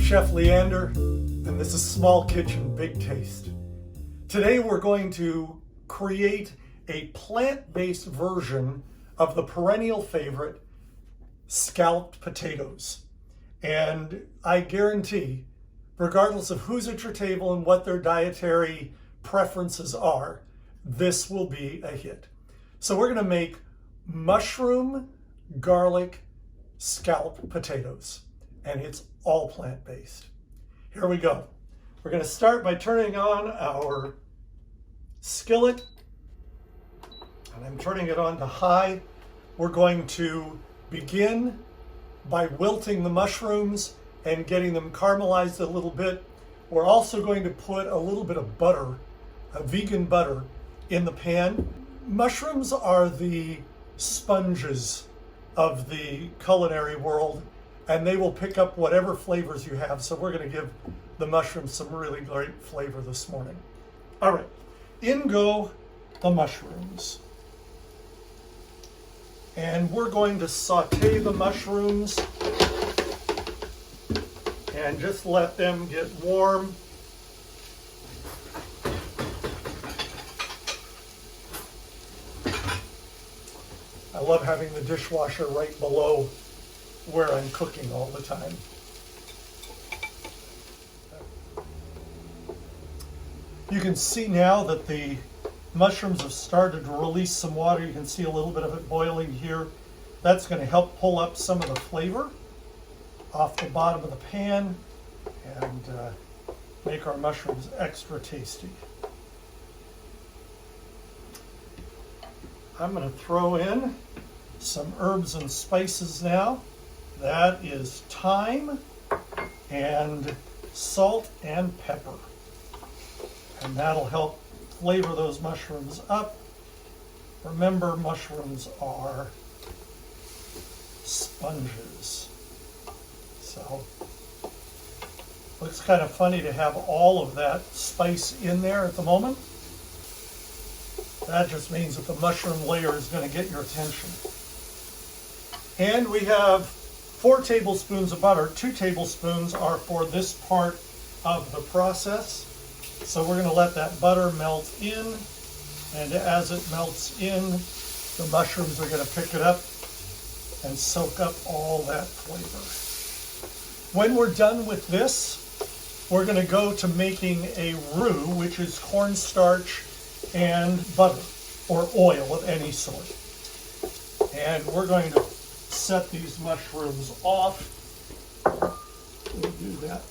Chef Leander, and this is Small Kitchen, Big Taste. Today we're going to create a plant-based version of the perennial favorite, scalloped potatoes. And I guarantee, regardless of who's at your table and what their dietary preferences are, this will be a hit. So we're gonna make mushroom, garlic, scalloped potatoes, and it's all plant-based. Here we go. We're going to start by turning on our skillet, and I'm turning it on to high. We're going to begin by wilting the mushrooms and getting them caramelized a little bit. We're also going to put a little bit of butter, a vegan butter, in the pan. Mushrooms are the sponges of the culinary world, and they will pick up whatever flavors you have. So we're going to give the mushrooms some really great flavor this morning. All right, in go the mushrooms. And we're going to saute the mushrooms and just let them get warm. I love having the dishwasher right below where I'm cooking all the time. You can see now that the mushrooms have started to release some water. You can see a little bit of it boiling here. That's going to help pull up some of the flavor off the bottom of the pan and make our mushrooms extra tasty. I'm going to throw in some herbs and spices now. That is thyme and salt and pepper. And that'll help flavor those mushrooms up. Remember, mushrooms are sponges. So, looks kind of funny to have all of that spice in there at the moment. That just means that the mushroom layer is going to get your attention. And we have 4 tablespoons of butter. 2 tablespoons are for this part of the process. So we're going to let that butter melt in, and as it melts in, the mushrooms are going to pick it up and soak up all that flavor. When we're done with this, we're going to go to making a roux, which is cornstarch and butter or oil of any sort. And we're going to set these mushrooms off. We'll do that.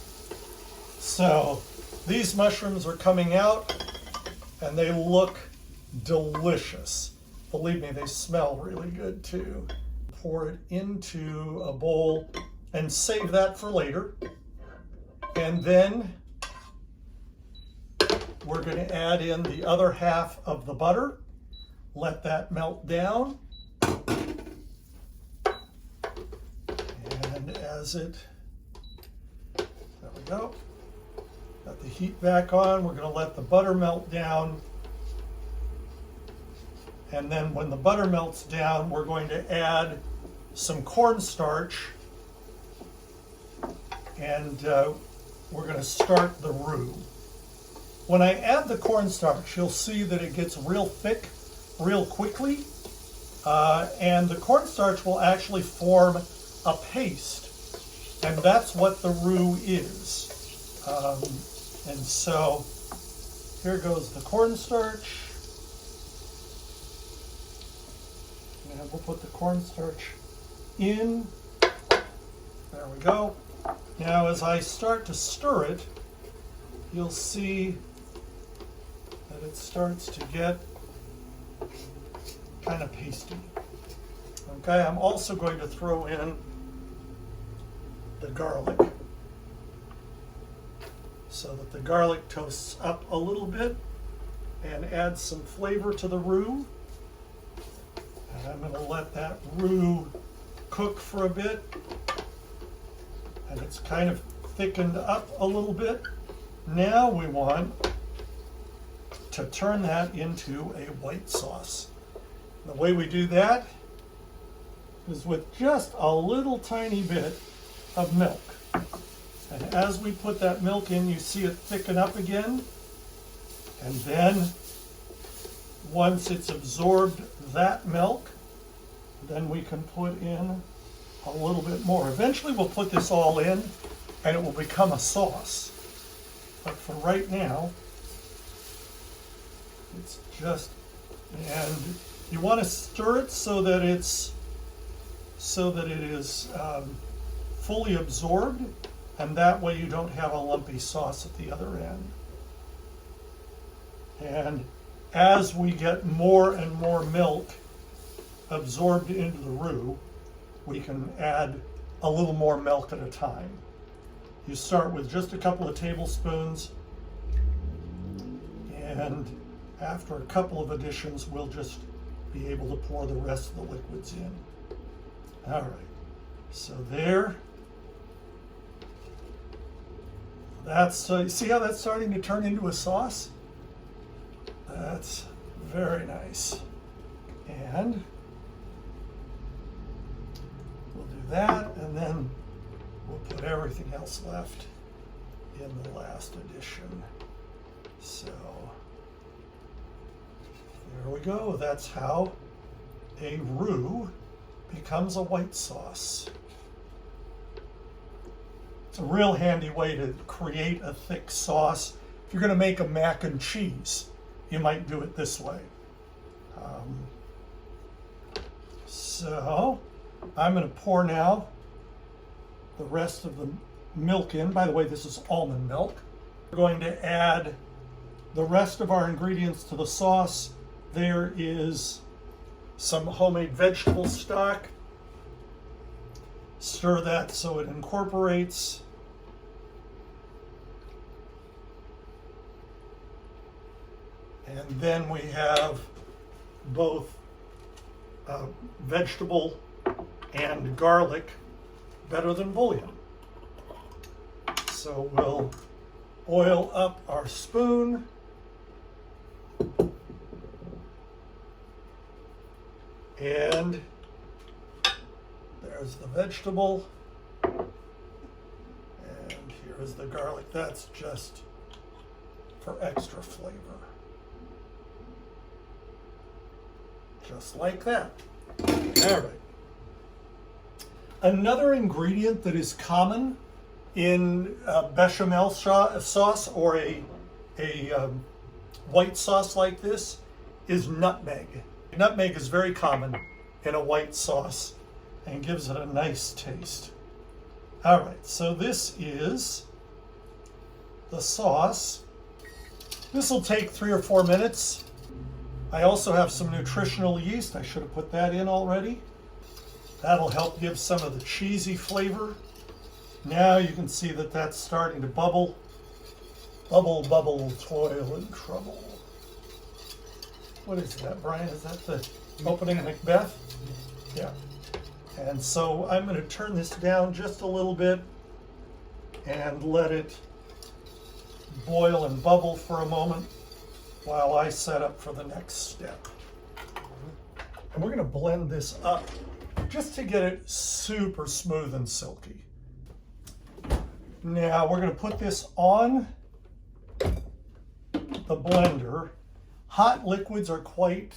So these mushrooms are coming out and they look delicious. Believe me, they smell really good too. Pour it into a bowl and save that for later. And then we're going to add in the other half of the butter. Let that melt down. And as it, there we go. Got the heat back on. We're going to let the butter melt down. And then when the butter melts down, we're going to add some cornstarch. And we're going to start the roux. When I add the cornstarch, you'll see that it gets real thick real quickly. And the cornstarch will actually form a paste. And that's what the roux is. And so here goes the cornstarch. And we'll put the cornstarch in. There we go. Now as I start to stir it, you'll see that it starts to get kind of pasty. Okay, I'm also going to throw in the garlic so that the garlic toasts up a little bit and adds some flavor to the roux. And I'm going to let that roux cook for a bit. And it's kind of thickened up a little bit. Now we want to turn that into a white sauce. The way we do that is with just a little tiny bit of milk. And as we put that milk in, you see it thicken up again. And then once it's absorbed that milk, then we can put in a little bit more. Eventually we'll put this all in and it will become a sauce. But for right now, it's just, and you want to stir it so that it is fully absorbed, and that way you don't have a lumpy sauce at the other end. And as we get more and more milk absorbed into the roux, we can add a little more milk at a time. You start with just a couple of tablespoons, and after a couple of additions, we'll just be able to pour the rest of the liquids in. All right, so there. That's, see how that's starting to turn into a sauce? That's very nice. And we'll do that, and then we'll put everything else left in the last addition. So there we go. That's how a roux becomes a white sauce. It's a real handy way to create a thick sauce. If you're going to make a mac and cheese, you might do it this way. So I'm going to pour now the rest of the milk in. By the way, this is almond milk. We're going to add the rest of our ingredients to the sauce. There is some homemade vegetable stock. Stir that so it incorporates. And then we have both vegetable and garlic, better than bouillon. So we'll oil up our spoon. And there's the vegetable. And here is the garlic. That's just for extra flavor. Just like that. All right. Another ingredient that is common in bechamel sauce or a white sauce like this is nutmeg. Nutmeg is very common in a white sauce and gives it a nice taste. All right, so this is the sauce. This will take 3 or 4 minutes. I also have some nutritional yeast. I should have put that in already. That'll help give some of the cheesy flavor. Now you can see that that's starting to bubble. Bubble, bubble, toil and trouble. What is that, Brian? Is that the opening of Macbeth? Yeah. And so I'm going to turn this down just a little bit and let it boil and bubble for a moment while I set up for the next step. And we're going to blend this up just to get it super smooth and silky. Now we're going to put this on the blender. Hot liquids are quite,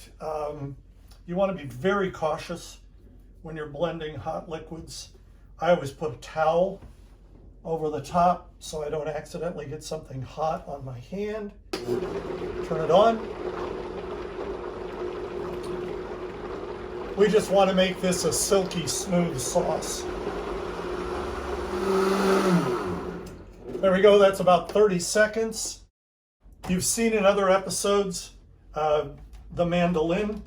you want to be very cautious when you're blending hot liquids. I always put a towel over the top so I don't accidentally get something hot on my hand. Turn it on. We just want to make this a silky smooth sauce. There we go, that's about 30 seconds. You've seen in other episodes the mandolin,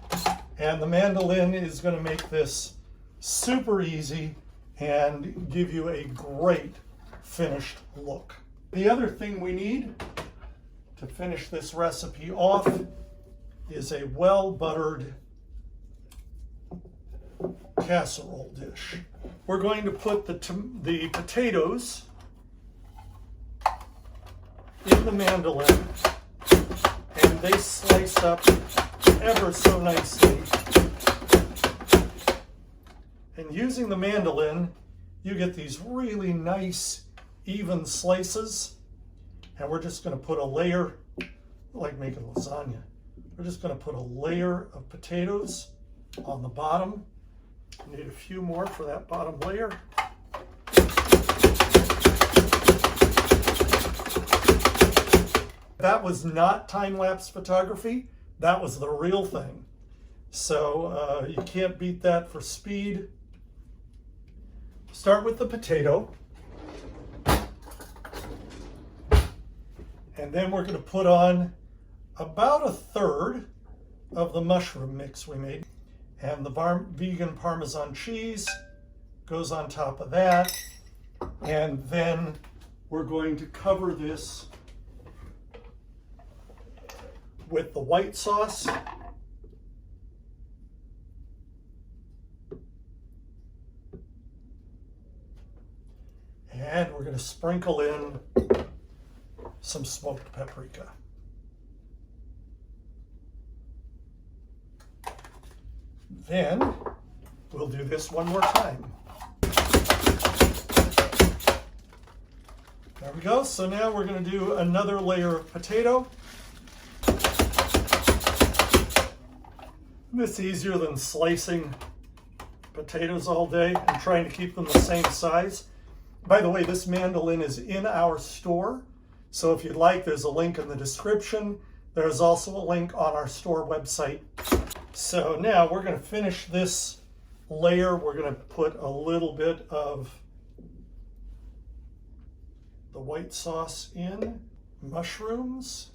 and the mandolin is going to make this super easy and give you a great finished look. The other thing we need to finish this recipe off is a well-buttered casserole dish. We're going to put the potatoes in the mandolin, and they slice up ever so nicely. And using the mandolin, you get these really nice, even slices, and we're just going to put a layer, like making lasagna. We're just going to put a layer of potatoes on the bottom. Need a few more for that bottom layer. That was not time-lapse photography. That was the real thing. So you can't beat that for speed. Start with the potato. And then we're going to put on about a third of the mushroom mix we made. And the vegan Parmesan cheese goes on top of that. And then we're going to cover this with the white sauce. And we're going to sprinkle in some smoked paprika. Then we'll do this one more time. There we go. So now we're going to do another layer of potato. This is easier than slicing potatoes all day and trying to keep them the same size. By the way, this mandolin is in our store. So if you'd like, there's a link in the description. There's also a link on our store website. So now we're going to finish this layer. We're going to put a little bit of the white sauce in, mushrooms.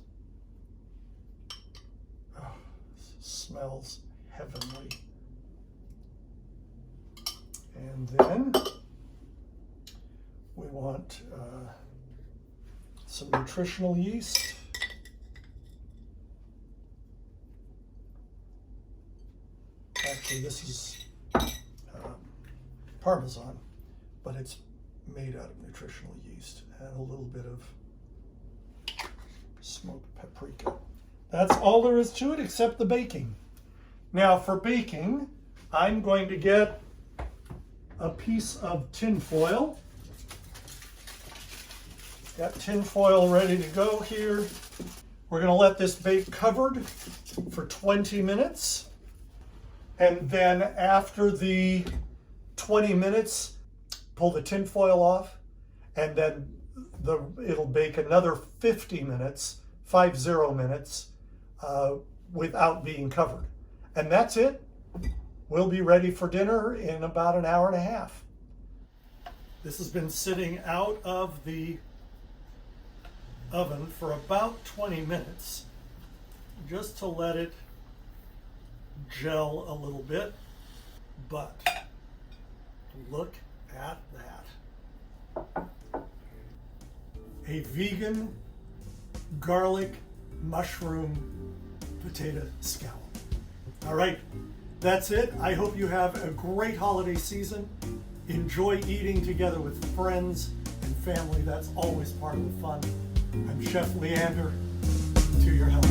Oh, this smells heavenly. And then we want some nutritional yeast. Actually, this is Parmesan, but it's made out of nutritional yeast and a little bit of smoked paprika. That's all there is to it except the baking. Now for baking, I'm going to get a piece of tin foil. Got tin foil ready to go here. We're going to let this bake covered for 20 minutes. And then after the 20 minutes, pull the tin foil off, and then it'll bake another 50 minutes, 50 minutes, without being covered. And that's it. We'll be ready for dinner in about an hour and a half. This has been sitting out of the oven for about 20 minutes, just to let it gel a little bit. But look at that. A vegan garlic mushroom potato scallop. All right, that's it. I hope you have a great holiday season. Enjoy eating together with friends and family. That's always part of the fun. I'm Chef Leander, to your help.